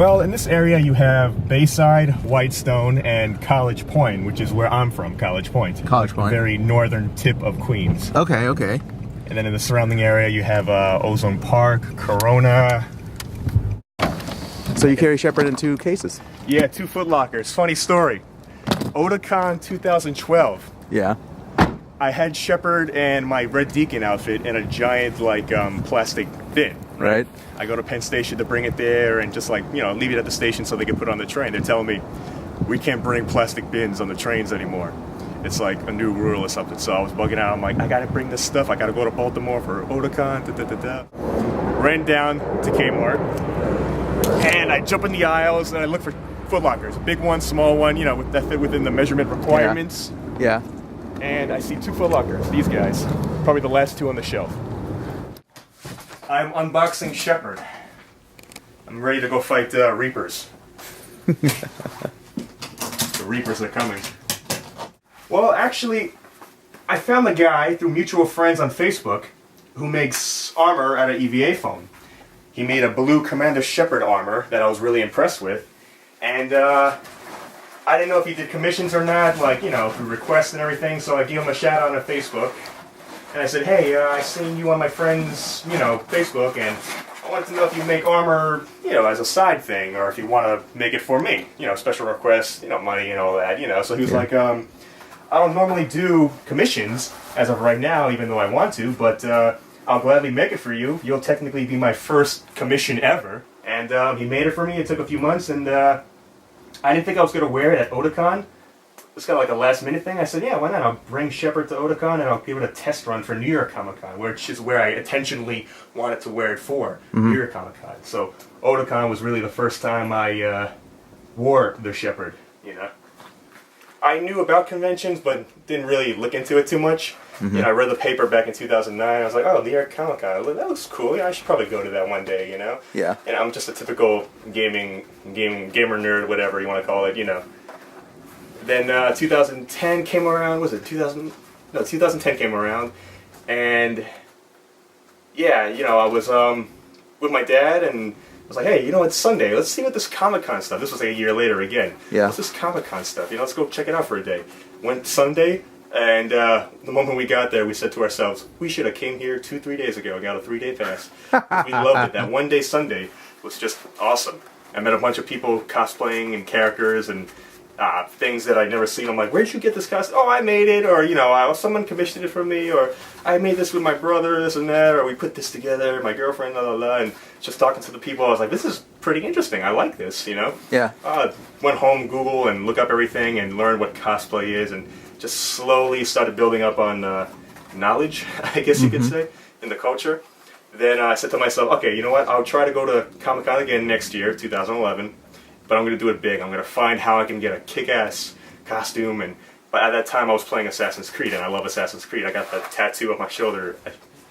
Well, in this area you have Bayside, Whitestone, and College Point, which is where I'm from, College Point. College Point. The very northern tip of Queens. Okay, okay. And then in the surrounding area you have Ozone Park, Corona. So you carry Shepard in 2 cases? Yeah, 2 Foot Lockers. Funny story. Otakon 2012. Yeah. I had Shepard and my Red Deacon outfit in a giant, like, plastic bin. Right. I go to Penn Station to bring it there and just, like, you know, leave it at the station so they can put it on the train. They're telling me, we can't bring plastic bins on the trains anymore. It's like a new rule or something. So I was bugging out. I'm like, I gotta bring this stuff. I gotta go to Baltimore for Otakon. Ran down to Kmart. And I jump in the aisles and I look for Foot Lockers. Big one, small one, you know, that fit within the measurement requirements. Yeah. And I see 2 Foot Lockers, these guys. Probably the last 2 on the shelf. I'm unboxing Shepard. I'm ready to go fight Reapers. The Reapers are coming. Well, actually, I found a guy through mutual friends on Facebook who makes armor out of EVA foam. He made a blue Commander Shepard armor that I was really impressed with. And I didn't know if he did commissions or not, like, you know, through requests and everything, so I gave him a shout out on Facebook. And I said, hey, I seen you on my friend's, you know, Facebook, and I wanted to know if you make armor, you know, as a side thing, or if you want to make it for me, you know, special requests, you know, money and all that, you know. So he was like, I don't normally do commissions as of right now, even though I want to, but I'll gladly make it for you. You'll technically be my first commission ever. And he made it for me. It took a few months, and I didn't think I was going to wear it at Otakon. It was kind of like a last-minute thing. I said, yeah, why not? I'll bring Shepard to Otakon, and I'll give it a test run for New York Comic-Con, which is where I intentionally wanted to wear it for, New York Comic-Con. So Otakon was really the first time I wore the Shepard, you know. I knew about conventions, but didn't really look into it too much. You know, I read the paper back in 2009. I was like, oh, New York Comic-Con, that looks cool. Yeah, I should probably go to that one day, you know? Yeah. And I'm just a typical gamer nerd, whatever you want to call it, you know. Then 2010 came around, was it 2000? No, 2010 came around, and yeah, you know, I was with my dad, and I was like, hey, you know, it's Sunday, let's see what this Comic-Con stuff, this was like a year later again. Yeah. What's this Comic-Con stuff, you know, let's go check it out for a day. Went Sunday, and the moment we got there, we said to ourselves, we should have came here 2-3 days ago and got a 3-day pass. We loved it. That one day Sunday was just awesome. I met a bunch of people cosplaying and characters and things that I'd never seen. I'm like, where'd you get this costume? Oh, I made it, or, you know, someone commissioned it for me, or I made this with my brother, this and that, or we put this together, my girlfriend, la la la, and just talking to the people, I was like, this is pretty interesting, I like this, you know? Yeah. Went home, Google, and look up everything, and learn what cosplay is, and just slowly started building up on knowledge, I guess you could say, in the culture. Then I said to myself, okay, you know what, I'll try to go to Comic-Con again next year, 2011, but I'm going to do it big. I'm going to find how I can get a kick-ass costume. But at that time, I was playing Assassin's Creed, and I love Assassin's Creed. I got the tattoo on my shoulder.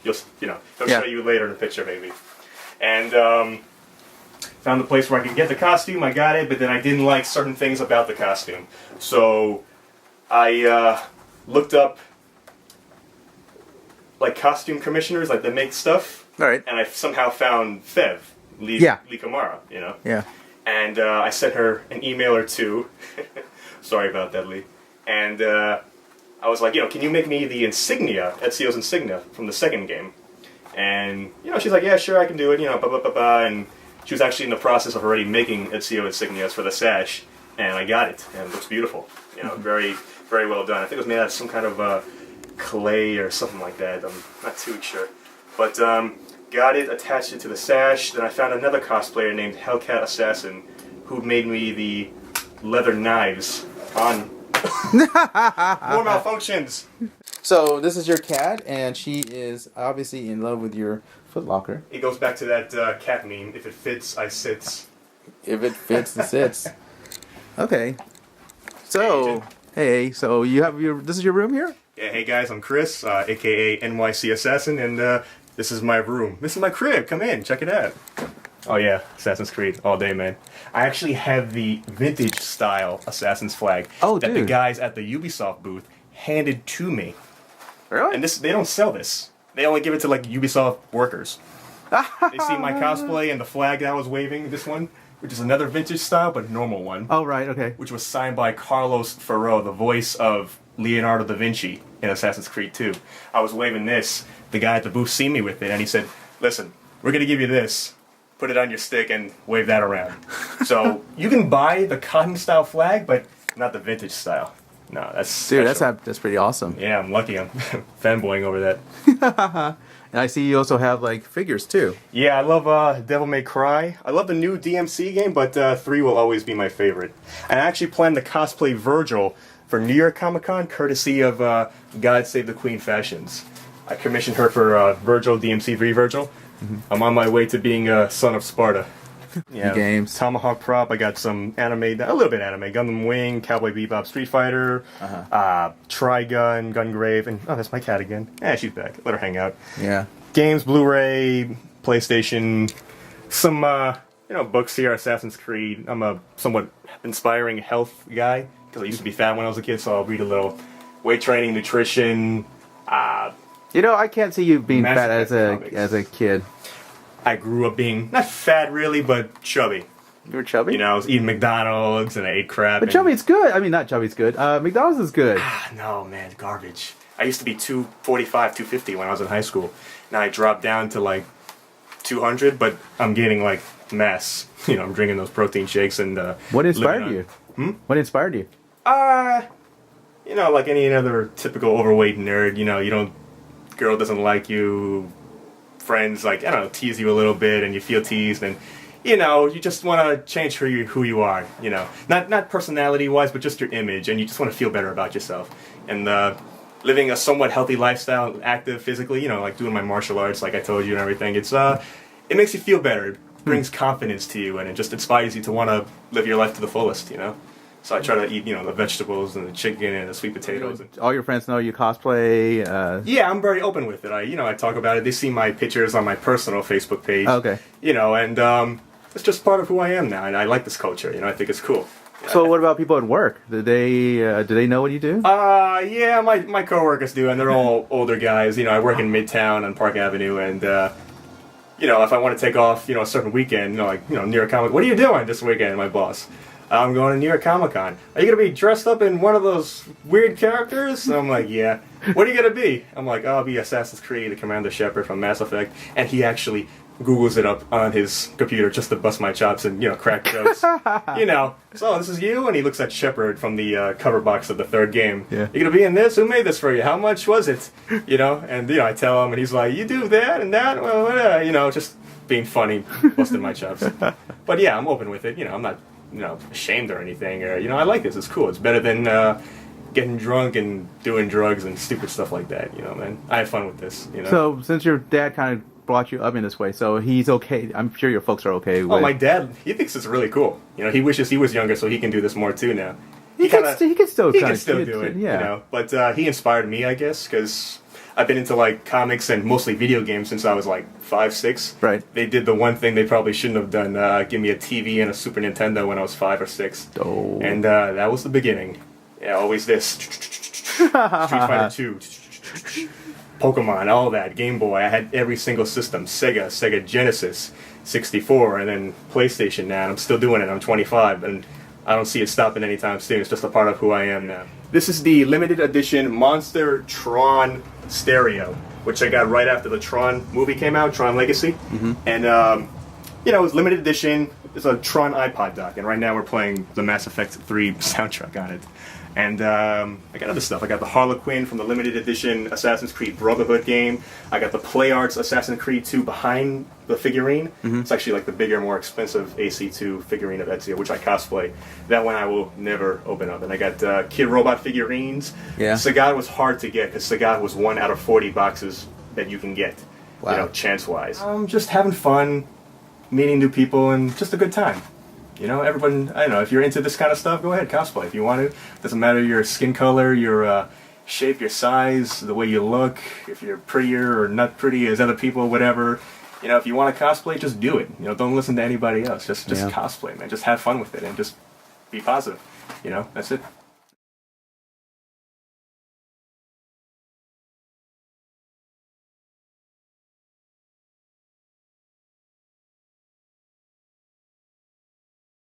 You'll, you know, I'll show you later in the picture, maybe. And found the place where I could get the costume. I got it, but then I didn't like certain things about the costume. So I looked up like costume commissioners, like that make stuff. All right. And I somehow found Fev, Lee Kamara, you know. Yeah. And I sent her an email or two. Sorry about that, Lee. And I was like, you know, can you make me the insignia, Ezio's insignia from the second game? And, you know, she's like, yeah, sure, I can do it, you know, blah, blah, blah, blah. And she was actually in the process of already making Ezio insignias for the sash. And I got it. And it looks beautiful. You know, very, very well done. I think it was made out of some kind of clay or something like that. I'm not too sure. But got it, attached it to the sash. Then I found another cosplayer named Hellcat Assassin who made me the leather knives on more malfunctions. So this is your cat, and she is obviously in love with your Foot Locker. It goes back to that cat meme. If it fits, I sits. If it fits, it sits. Okay. So, hey, so you have this is your room here? Yeah, hey guys, I'm Chris, aka NYC Assassin, and this is my room. This is my crib. Come in, check it out. Oh yeah, Assassin's Creed all day, man. I actually have the vintage style Assassin's flag that the guys at the Ubisoft booth handed to me. Really? And they don't sell this. They only give it to like Ubisoft workers. They see my cosplay and the flag that I was waving, this one, which is another vintage style, but normal one. Oh, right, okay. Which was signed by Carlos Ferro, the voice of Leonardo da Vinci in Assassin's Creed 2. I was waving this. The guy at the booth seen me with it, and he said, listen, we're going to give you this. Put it on your stick and wave that around. So you can buy the cotton style flag, but not the vintage style. No, that's Dude, special. that's pretty awesome. Yeah, I'm lucky. I'm fanboying over that. And I see you also have like figures too. Yeah, I love Devil May Cry. I love the new DMC game, but 3 will always be my favorite. And I actually plan to cosplay Virgil for New York Comic Con, courtesy of God Save the Queen Fashions. I commissioned her for Virgil, DMC 3 Virgil. Mm-hmm. I'm on my way to being a son of Sparta. Yeah, games. Tomahawk prop. I got some anime, a little bit anime. Gundam Wing, Cowboy Bebop, Street Fighter, Trigun, Gungrave, and oh, that's my cat again. Yeah, she's back. Let her hang out. Yeah. Games, Blu-ray, PlayStation, some books here. Assassin's Creed. I'm a somewhat inspiring health guy because I used to be fat when I was a kid, so I'll read a little weight training, nutrition. I can't see you being Mass fat Effect as a kid. I grew up being not fat really, but chubby. You were chubby? I was eating McDonald's and I ate crap. But chubby's good. I mean, not chubby's good. McDonald's is good. No, man, garbage. I used to be 245, 250 when I was in high school. Now I dropped down to like 200, but I'm gaining like mass. I'm drinking those protein shakes and What inspired you? What inspired you? Like any other typical overweight nerd, girl doesn't like you, friends tease you a little bit and you feel teased, and you just want to change who you are, not personality wise, but just your image, and you just want to feel better about yourself, and living a somewhat healthy lifestyle, active physically, like doing my martial arts like I told you and everything, it makes you feel better. It brings confidence to you, and it just inspires you to want to live your life to the fullest. So I try to eat, the vegetables and the chicken and the sweet potatoes. All your friends know you cosplay. Yeah, I'm very open with it. I talk about it. They see my pictures on my personal Facebook page. Okay. And it's just part of who I am now, and I like this culture. I think it's cool. So what about people at work? Do they know what you do? Yeah, my coworkers do, and they're all older guys. I work in Midtown on Park Avenue, and if I want to take off, a certain weekend, New York Comic, what are you doing this weekend, my boss? I'm going to New York Comic Con. Are you going to be dressed up in one of those weird characters? And I'm like, yeah. What are you going to be? I'm like, I'll be Assassin's Creed, the Commander Shepard from Mass Effect. And he actually Googles it up on his computer just to bust my chops and, crack jokes. So this is you? And he looks at Shepard from the cover box of the 3rd game. Yeah. You going to be in this? Who made this for you? How much was it? And, I tell him, and he's like, you do that and that? Well, just being funny, busting my chops. But yeah, I'm open with it. I'm not ashamed or anything, or I like this. It's cool. It's better than getting drunk and doing drugs and stupid stuff like that. Man, I have fun with this. So since your dad kind of brought you up in this way, so he's okay. I'm sure your folks are okay with. Oh, my dad, he thinks it's really cool. He wishes he was younger so he can do this more too now. He can still do it. Yeah. But he inspired me, I guess, because I've been into comics and mostly video games since I was 5, 6. Right. They did the one thing they probably shouldn't have done: give me a TV and a Super Nintendo when I was 5 or 6. Oh. And that was the beginning. Yeah, always this. Street Fighter 2. Pokemon, all that. Game Boy. I had every single system. Sega Genesis, 64, and then PlayStation now. And I'm still doing it. I'm 25, and I don't see it stopping anytime soon. It's just a part of who I am now. This is the limited edition Monster Tron stereo, which I got right after the Tron movie came out, Tron Legacy. Mm-hmm. And, it was limited edition. It's a Tron iPod dock, and right now we're playing the Mass Effect 3 soundtrack on it. And I got other stuff. I got the Harlequin from the limited edition Assassin's Creed Brotherhood game. I got the PlayArts Assassin's Creed 2 behind the figurine. Mm-hmm. It's actually the bigger, more expensive AC2 figurine of Ezio, which I cosplay. That one I will never open up. And I got Kid Robot figurines. Yeah. Sagat was hard to get because Sagat was 1 out of 40 boxes that you can get. Wow. Chance-wise. Just having fun, meeting new people, and just a good time. Everyone, I don't know, if you're into this kind of stuff, go ahead, cosplay if you want to. Doesn't matter your skin color, your shape, your size, the way you look, if you're prettier or not pretty as other people, whatever. If you want to cosplay, just do it. Don't listen to anybody else. Just cosplay, man. Just have fun with it and just be positive. That's it.